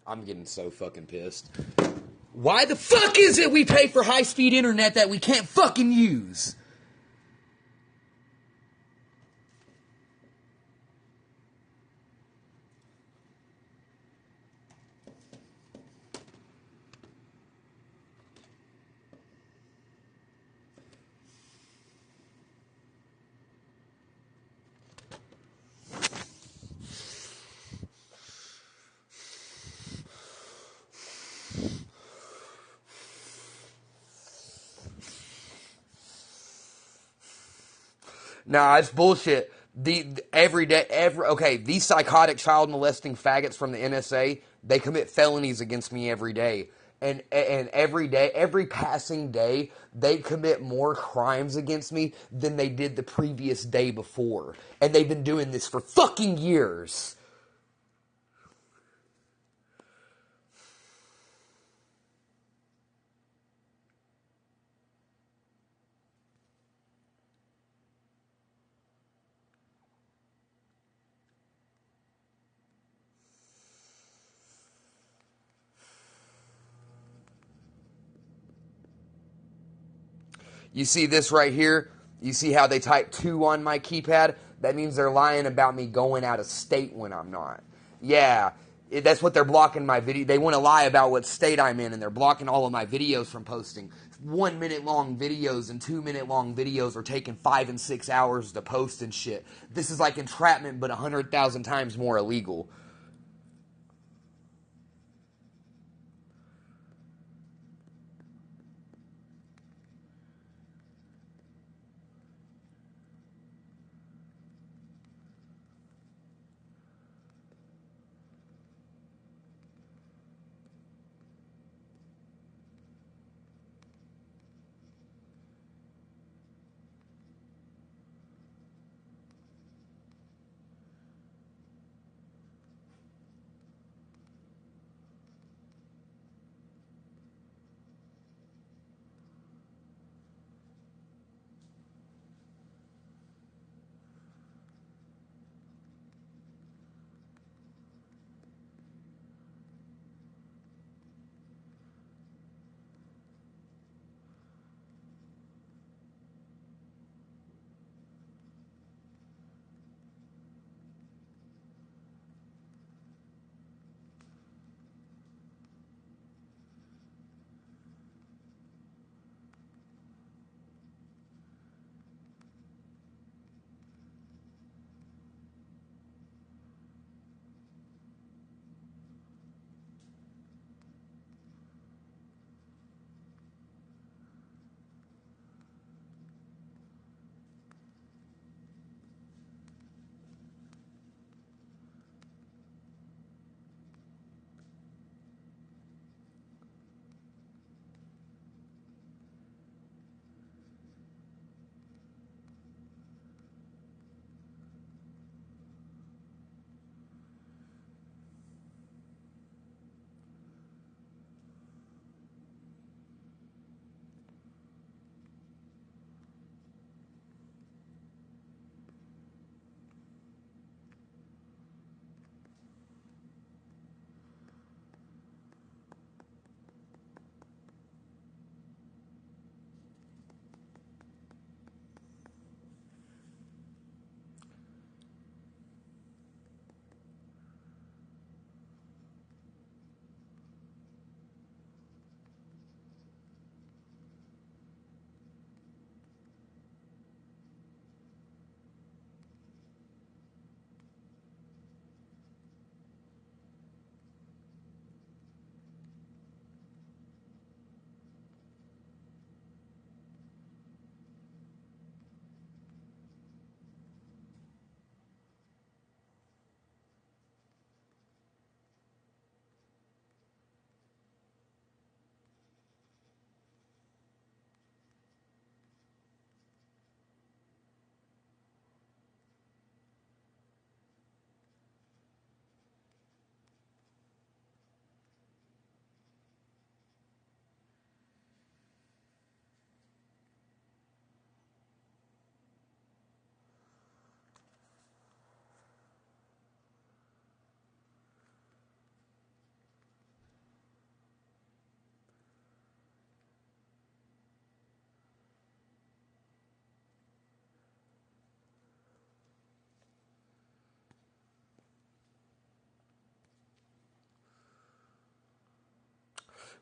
I'm getting so fucking pissed. Why the fuck is it we pay for high-speed internet that we can't fucking use? Nah, it's bullshit. These psychotic child molesting faggots from the NSA, they commit felonies against me every day. And every day, every passing day, they commit more crimes against me than they did the previous day before. And they've been doing this for fucking years. You see this right here? You see how they type 2 on my keypad? That means they're lying about me going out of state when I'm not. Yeah, that's what they're blocking my video. They want to lie about what state I'm in, and they're blocking all of my videos from posting. 1 minute long videos and 2 minute long videos are taking 5 and 6 hours to post and shit. This is like entrapment, but 100,000 times more illegal.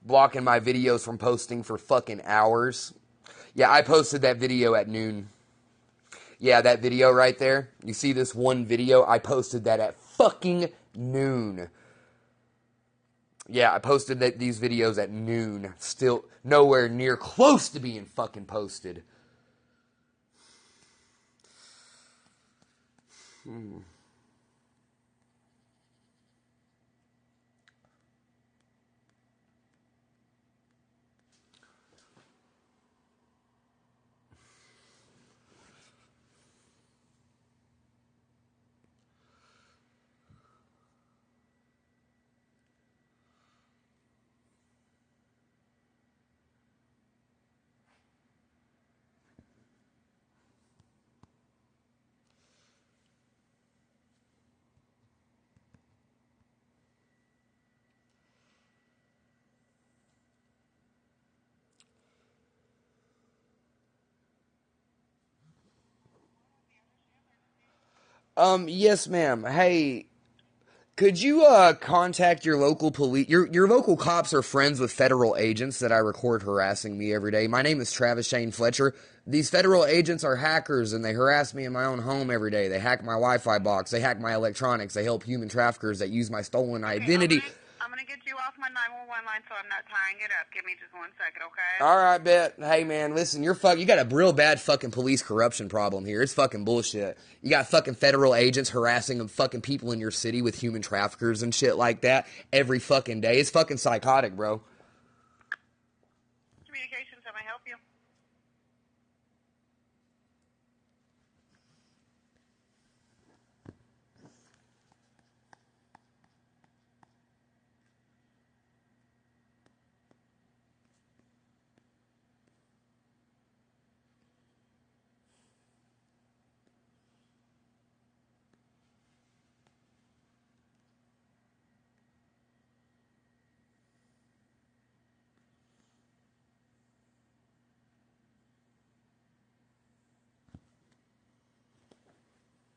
blocking my videos from posting for fucking hours. Yeah, I posted that video at noon. Yeah, that video right there. You see this one video? I posted that at fucking noon. Yeah, I posted these videos at noon. Still nowhere near close to being fucking posted. Yes, ma'am. Hey, could you contact your local police? Your local cops are friends with federal agents that I record harassing me every day. My name is Travis Shane Fletcher. These federal agents are hackers and they harass me in my own home every day. They hack my Wi-Fi box. They hack my electronics. They help human traffickers that use my stolen identity. I'm gonna get you off my 911 line so I'm not tying it up. Give me just 1 second, okay? All right, bet. Hey, man, listen, you got a real bad fucking police corruption problem here. It's fucking bullshit. You got fucking federal agents harassing fucking people in your city with human traffickers and shit like that every fucking day. It's fucking psychotic, bro. Communications, how may I help you?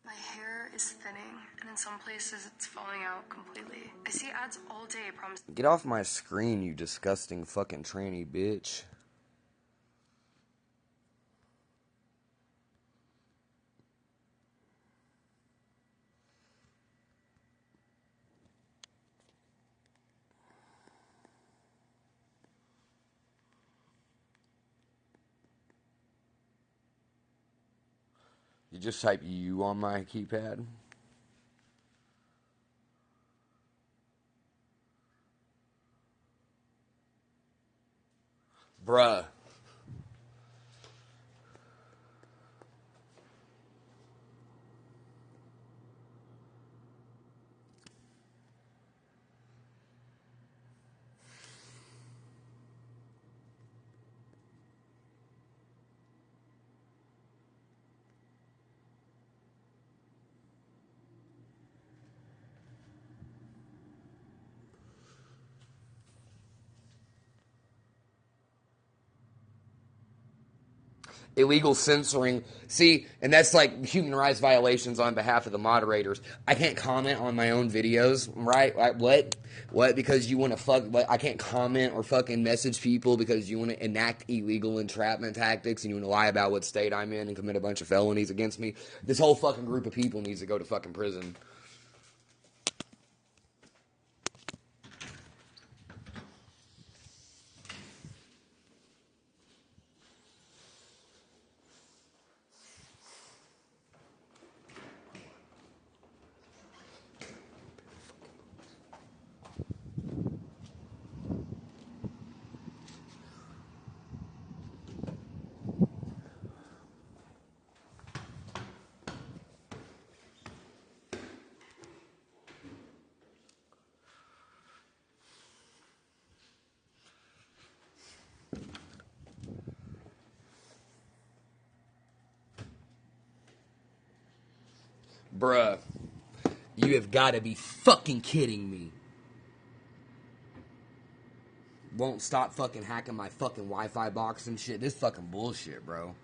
My hair is thinning, and in some places it's falling out completely. I see ads all day promising. Get off my screen, you disgusting fucking tranny bitch. You just type U on my keypad. Bruh. Illegal censoring. See, and that's like human rights violations on behalf of the moderators. I can't comment on my own videos, right? Like, what? What? Because you want to fuck? What? I can't comment or fucking message people because you want to enact illegal entrapment tactics and you want to lie about what state I'm in and commit a bunch of felonies against me. This whole fucking group of people needs to go to fucking prison. Bruh, you have got to be fucking kidding me. Won't stop fucking hacking my fucking Wi-Fi box and shit. This fucking bullshit, bro.